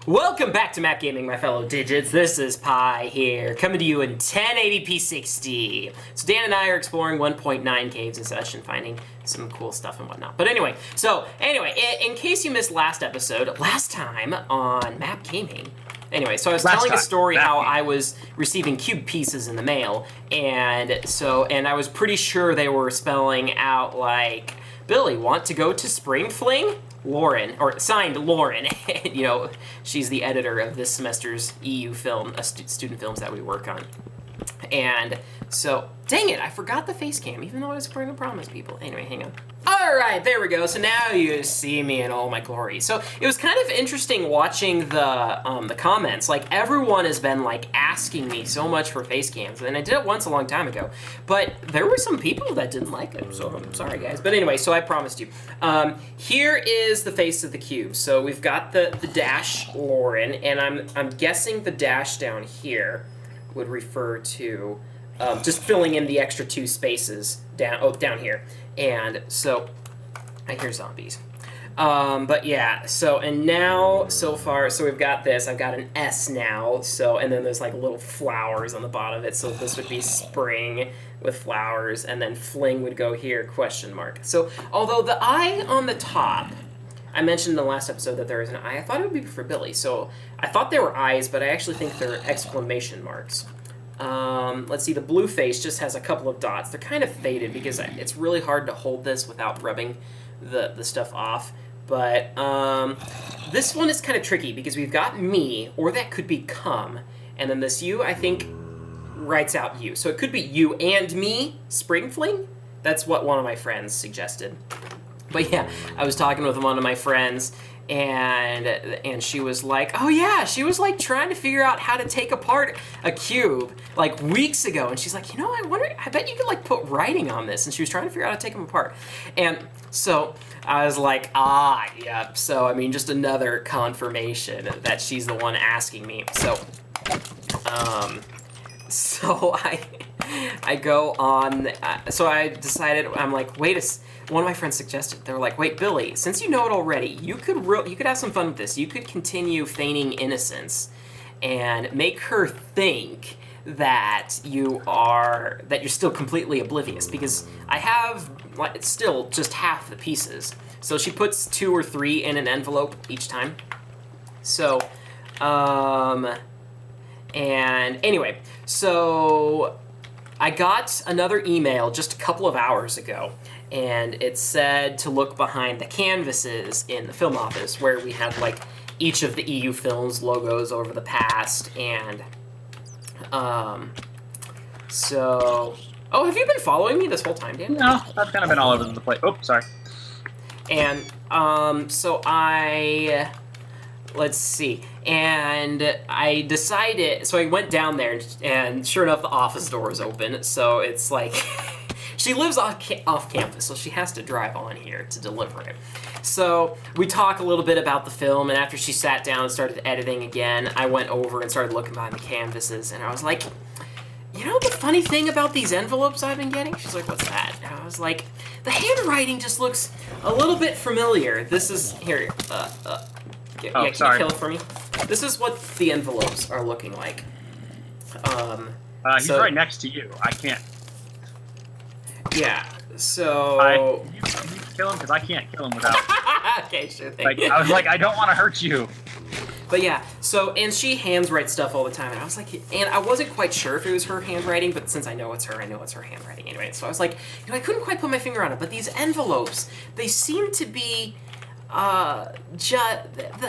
Welcome back to Map Gaming, my fellow digits. This is Pi here, coming to you in 1080p 60. So Dan and I are exploring 1.9 caves and such and finding some cool stuff and whatnot. But anyway, in case you missed last time on Map Gaming, so I was telling a story how I was receiving cube pieces in the mail, and I was pretty sure they were spelling out like, Billy, want to go to Spring Fling? Lauren, or signed Lauren. She's the editor of this semester's EU film, student films that we work on. And so, dang it, I forgot the face cam, even though I was going to promise people. Anyway, hang on. All right, there we go. So now you see me in all my glory. So it was kind of interesting watching the comments. Like, everyone has been like asking me so much for face cams, and I did it once a long time ago. But there were some people that didn't like it, so I'm sorry, guys. But anyway, so I promised you. Here is the face of the cube. So we've got the dash Lauren, and I'm guessing the dash down here would refer to just filling in the extra two spaces down here. And so I hear zombies. But yeah, so far, we've got this. I've got an S now, and then there's like little flowers on the bottom of it. So this would be spring with flowers, and then fling would go here, question mark. So although the I on the top, I mentioned in the last episode that there is an I thought it would be for Billy. So I thought they were eyes, but I actually think they're exclamation marks. Let's see, the blue face just has a couple of dots. They're kind of faded because it's really hard to hold this without rubbing the stuff off. But this one is kind of tricky because we've got me, or that could be come, and then this you, I think, writes out you. So it could be you and me, Spring Fling? That's what one of my friends suggested. But yeah, I was talking with one of my friends, and she was like, oh yeah, she was like trying to figure out how to take apart a cube like weeks ago, and she's like, I bet you could like put writing on this, and she was trying to figure out how to take them apart. And so I was like, yep. So I mean, just another confirmation that she's the one asking me. So I go on, so I decided, I'm like, one of my friends suggested, they were like, wait, Billy, since you know it already, you could have some fun with this. You could continue feigning innocence and make her think that you're still completely oblivious, because I have still just half the pieces. So she puts 2 or 3 in an envelope each time. So, and anyway, so I got another email just a couple of hours ago, and it said to look behind the canvases in the film office where we had like each of the EU films logos over the past, and have you been following me this whole time, Dan? No, I've kind of been all over the place. Oh, sorry. And let's see. And I decided, so I went down there, and sure enough, the office door was open. So it's like, she lives off campus, so she has to drive on here to deliver it. So we talk a little bit about the film, and after she sat down and started editing again, I went over and started looking behind the canvases, and I was like, the funny thing about these envelopes I've been getting? She's like, what's that? And I was like, the handwriting just looks a little bit familiar. This is, here, can you kill it for me? This is what the envelopes are looking like. He's right next to you. I can't. Yeah, so... You kill him, because I can't kill him without... Okay, sure thing. I was like, I don't want to hurt you. But yeah, and she handwrites stuff all the time, and I was like, and I wasn't quite sure if it was her handwriting, but since I know it's her handwriting anyway. So I was like, I couldn't quite put my finger on it, but these envelopes, they seem to be... the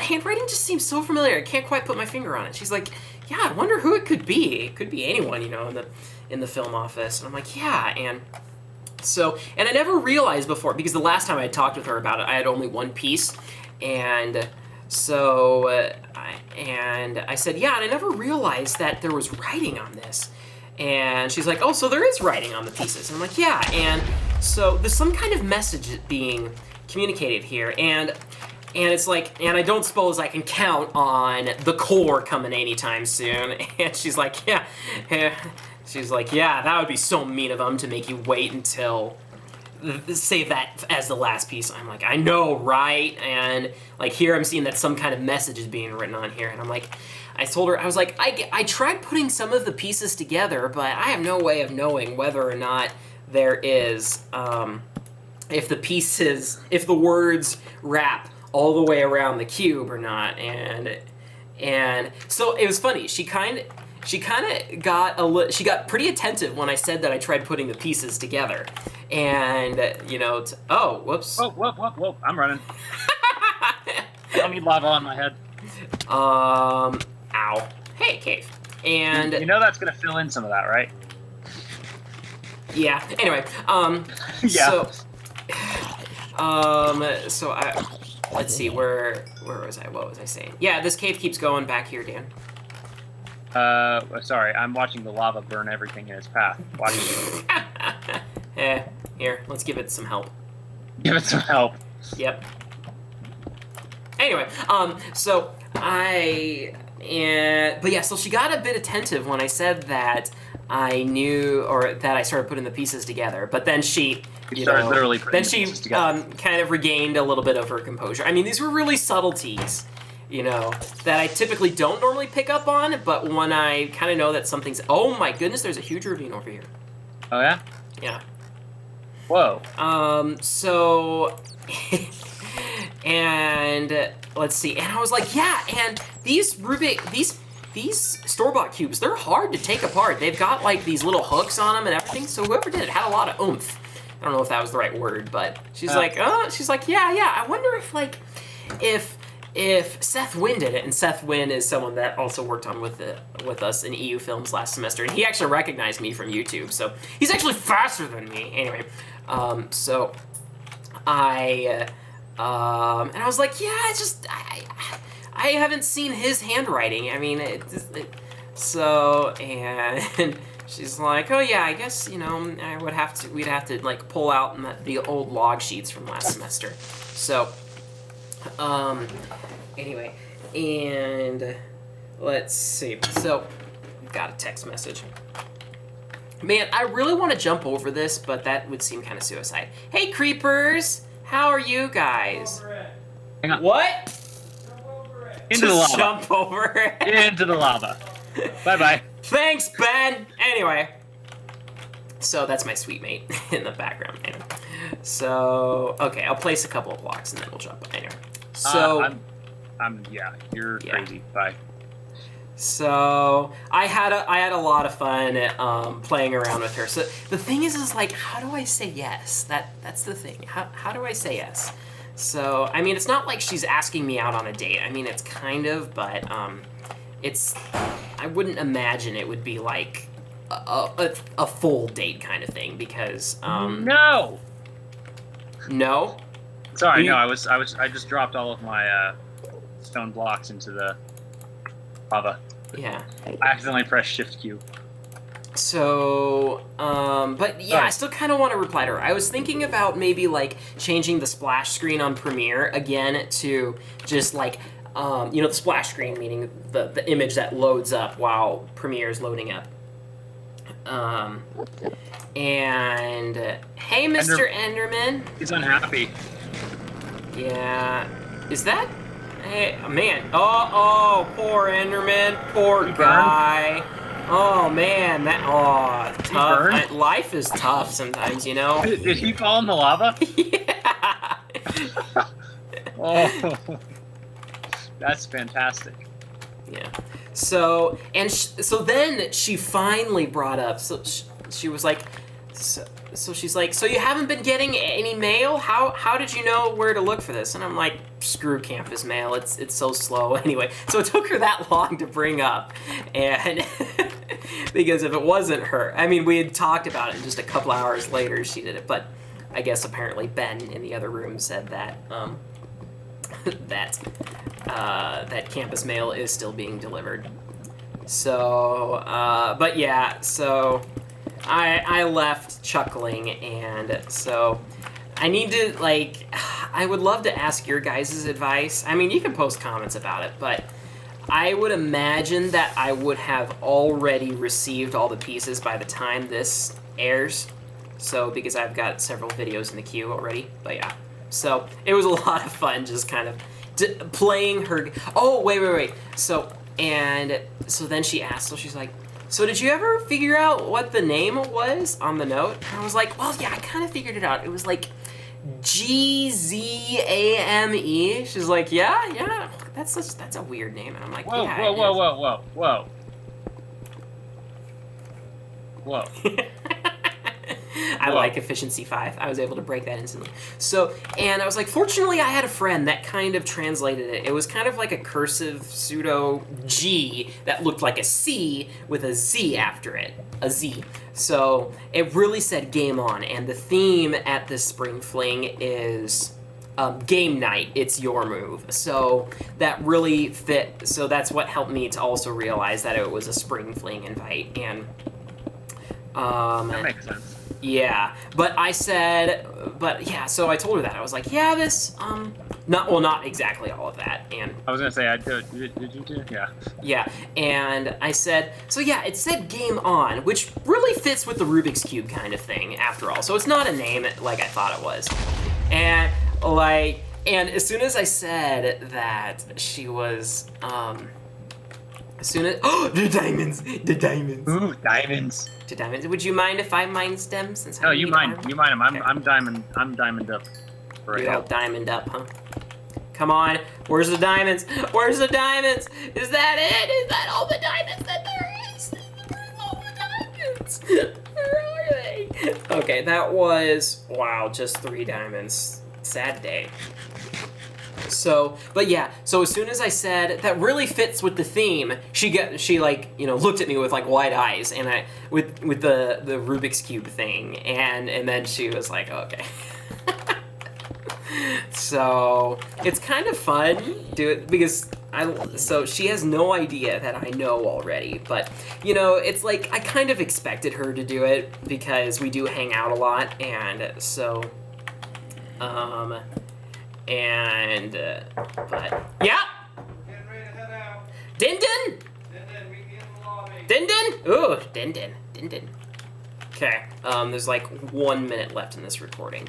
handwriting just seems so familiar. I can't quite put my finger on it. She's like, yeah, I wonder who it could be. It could be anyone, in the film office. And I'm like, yeah, and I never realized before, because the last time I talked with her about it, I had only one piece, and so I said, yeah, and I never realized that there was writing on this. And she's like, oh, so there is writing on the pieces. And I'm like, yeah, and so there's some kind of message being communicated here, and it's like, and I don't suppose I can count on the core coming anytime soon. And she's like, yeah, that would be so mean of them to make you wait until save that as the last piece. I'm like, I know, right? And like here I'm seeing that some kind of message is being written on here, and I'm like, I told her, I was like, I tried putting some of the pieces together, but I have no way of knowing whether or not there is, if the words wrap all the way around the cube or not. And so it was funny. She kind of she got pretty attentive when I said that I tried putting the pieces together. And, oh, whoops. Whoa, I'm running. I don't need lava on my head. Ow. Hey, cave. And you know that's gonna fill in some of that, right? yeah. Anyway, Yeah. so let's see, where was I? What was I saying? Yeah, this cave keeps going back here, Dan. Sorry, I'm watching the lava burn everything in its path. Watching it. Here, let's give it some help. Give it some help. Yep. Anyway, so so she got a bit attentive when I said that I knew, or that I started putting the pieces together, but then she, literally putting the pieces together. kind of regained a little bit of her composure. I mean, these were really subtleties, that I typically don't normally pick up on, but when I kind of know that something's, oh my goodness, there's a huge ravine over here. Oh yeah? Yeah. Whoa. So, and let's see, and I was like, yeah, and these Rubik, these store-bought cubes, they're hard to take apart. They've got like these little hooks on them and everything, so whoever did it had a lot of oomph. I don't know if that was the right word, but she's like, yeah, I wonder if Seth Wynn did it, and Seth Wynn is someone that also worked on with us in EU Films last semester, and he actually recognized me from YouTube, so he's actually faster than me. Anyway, so I and I was like, yeah, I haven't seen his handwriting. I mean, so, and she's like, oh yeah, I guess, we'd have to like pull out the old log sheets from last semester. So, anyway, and let's see. So, we've got a text message. Man, I really want to jump over this, but that would seem kind of suicide. Hey, creepers! How are you guys? Hang on. What? Into the lava. Jump over it. Into the lava. Bye-bye. Thanks, Ben! Anyway. So, that's my sweet mate in the background. Anyway. So, okay, I'll place a couple of blocks and then we'll jump. Anyway. So... you're crazy. Bye. So I had a lot of fun playing around with her. So the thing is like, how do I say yes? That's the thing. How do I say yes? So I mean, it's not like she's asking me out on a date. I mean, it's kind of, but I wouldn't imagine it would be like a full date kind of thing because No. No. Sorry, no. I just dropped all of my stone blocks into the lava. Yeah. I accidentally pressed Shift Q. So, but yeah, I still kind of want to reply to her. I was thinking about maybe like changing the splash screen on Premiere again to just like, the splash screen, meaning the image that loads up while Premiere is loading up. And hey, Mr. Enderman. He's unhappy. Yeah. Is that? Hey, man. Oh, poor Enderman. Poor guy. Oh, man. Tough. Life is tough sometimes, Did he fall in the lava? Yeah. Oh. That's fantastic. Yeah. So, and so then she finally brought up, so she was like, so she's like, so you haven't been getting any mail? How did you know where to look for this? And I'm like, screw campus mail. It's so slow. Anyway, so it took her that long to bring up, and because if it wasn't her, I mean, we had talked about it, and just a couple hours later she did it. But I guess apparently Ben in the other room said that that campus mail is still being delivered. So, but yeah, so. I left chuckling, and so I need to, like, I would love to ask your guys' advice. I mean, you can post comments about it, but I would imagine that I would have already received all the pieces by the time this airs. So, because I've got several videos in the queue already, but yeah. So, it was a lot of fun just kind of playing her... Oh, wait. So then she asked, so she's like, so did you ever figure out what the name was on the note? And I was like, well, yeah, I kind of figured it out. It was like Gzame. She's like, yeah, that's a weird name. And I'm like, Whoa, yeah, whoa. I like efficiency 5. I was able to break that instantly. So, and I was like, fortunately, I had a friend that kind of translated it. It was kind of like a cursive pseudo G that looked like a C with a Z after it, a Z. So it really said game on, and the theme at this Spring Fling is game night. It's your move. So that really fit. So that's what helped me to also realize that it was a Spring Fling invite, and that makes sense. Yeah, so I told her that. I was like, yeah, this, not exactly all of that, and... I was gonna say, did you do? Yeah. Yeah, and I said, so yeah, it said game on, which really fits with the Rubik's Cube kind of thing, after all, so it's not a name like I thought it was. And, and as soon as I said that she was, the diamonds! Ooh, diamonds. To diamonds. Would you mind if I mine them since No, you mine them. Okay. I'm diamond up. You're all diamond up, huh? Come on, where's the diamonds? Where's the diamonds? Is that it? Is that all the diamonds that there is? Where's all the diamonds? Where are they? Okay, that was, wow, just 3 diamonds. Sad day. So, but yeah, so as soon as I said that really fits with the theme, she like, you know, looked at me with like wide eyes, and with the Rubik's Cube thing, and then she was like, okay. So it's kind of fun, because so she has no idea that I know already, but you know, it's like I kind of expected her to do it because we do hang out a lot, and so but yeah. Getting ready to head out. Din. Then meet me in the lobby. Din. Ooh, Din. Okay. There's like 1 minute left in this recording.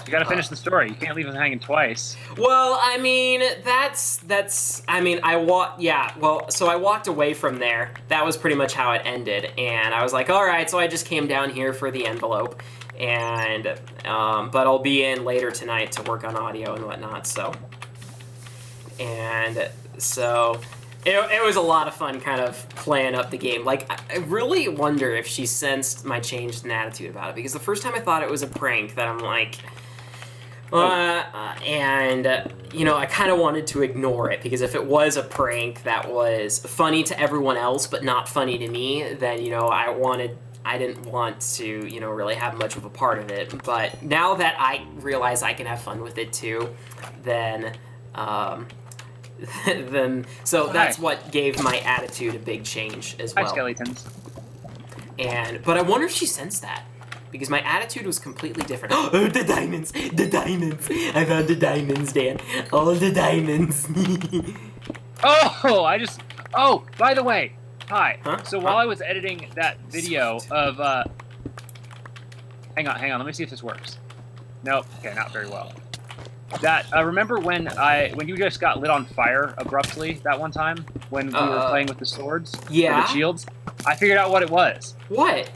You gotta finish the story. You can't leave us hanging twice. Well, I mean, so I walked away from there. That was pretty much how it ended, and I was like, all right, so I just came down here for the envelope, and but I'll be in later tonight to work on audio and whatnot. So, it was a lot of fun, kind of playing up the game. Like, I really wonder if she sensed my change in attitude about it, because the first time I thought it was a prank, that I'm like, you know, I kind of wanted to ignore it, because if it was a prank that was funny to everyone else but not funny to me, then, you know, I didn't want to, you know, really have much of a part of it. But now that I realize I can have fun with it too, then that's what gave my attitude a big change as well. Hi, skeletons. But I wonder if she sensed that, because my attitude was completely different. Oh, the diamonds! I found the diamonds, Dan. All the diamonds. Oh, by the way, hi. Huh? So while I was editing that video of, hang on, let me see if this works. Nope, okay, not very well. Remember when you just got lit on fire abruptly that one time when we were playing with the swords? Yeah. Or the shields? I figured out what it was. What?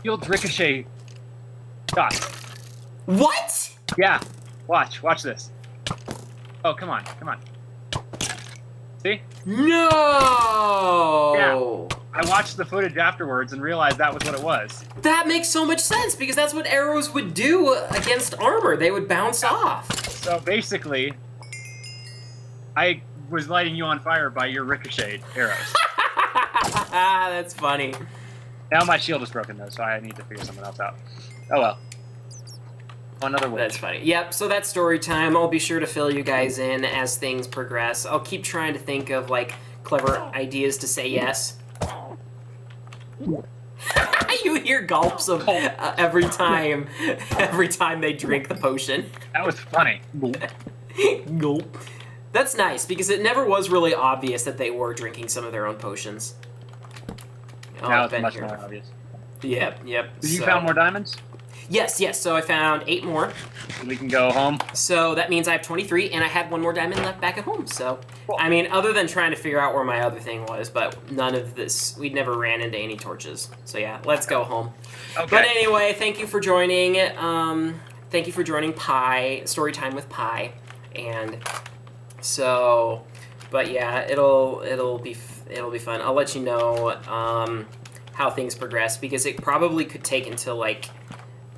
Shields ricochet shot. What? Yeah. Watch this. Oh, come on. See? No! Yeah. I watched the footage afterwards and realized that was what it was. That makes so much sense, because that's what arrows would do against armor. They would bounce off. So basically, I was lighting you on fire by your ricochet arrows. That's funny. Now my shield is broken though, so I need to figure something else out. Oh well. Another witch. That's funny. Yep, so that's story time. I'll be sure to fill you guys in as things progress. I'll keep trying to think of, like, clever ideas to say yes. You hear gulps of every time they drink the potion. That was funny. Gulp. That's nice, because it never was really obvious that they were drinking some of their own potions. Now it's much more obvious. Yep. Did you found more diamonds? Yes, yes. So I found 8 more. We can go home. So that means I have 23, and I had 1 more diamond left back at home. So, Cool. I mean, other than trying to figure out where my other thing was, but none of this, we never ran into any torches. So yeah, let's go home. Okay. But anyway, thank you for joining. Thank you for joining Pi, Storytime with Pi. And so, but yeah, it'll be fun. I'll let you know how things progress, because it probably could take until like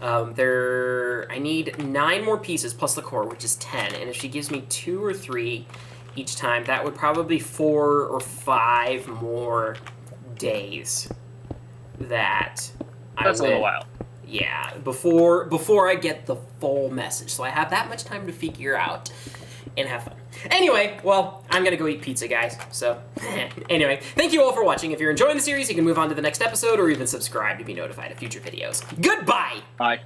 I need 9 more pieces plus the core, which is 10. And if she gives me 2 or 3 each time, that would probably be 4 or 5 more days that That's a little while. Yeah, before I get the full message. So I have that much time to figure out and have fun. Anyway, well, I'm gonna go eat pizza, guys. So, anyway, thank you all for watching. If you're enjoying the series, you can move on to the next episode or even subscribe to be notified of future videos. Goodbye! Bye.